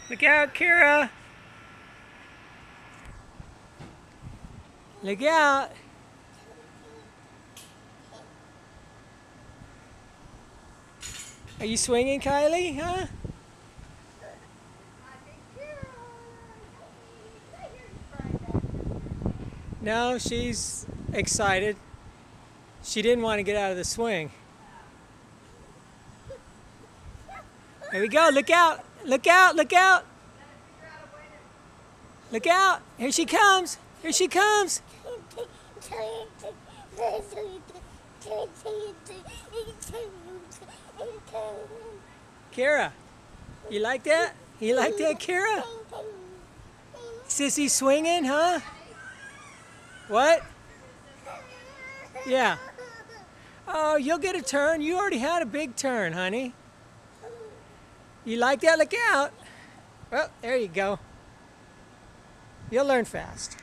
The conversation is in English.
Look out, Kira! Look out! Are you swinging, Kylie? Huh? No, she's excited. She didn't want to get out of the swing. Here we go. Look out! Look out! Look out! Look out! Here she comes! Here she comes! Kira, you like that? You like that, Kira? Sissy swinging, huh? What? Yeah. Oh, you'll get a turn. You already had a big turn, honey. You like that? Look out. Well, there you go. You'll learn fast.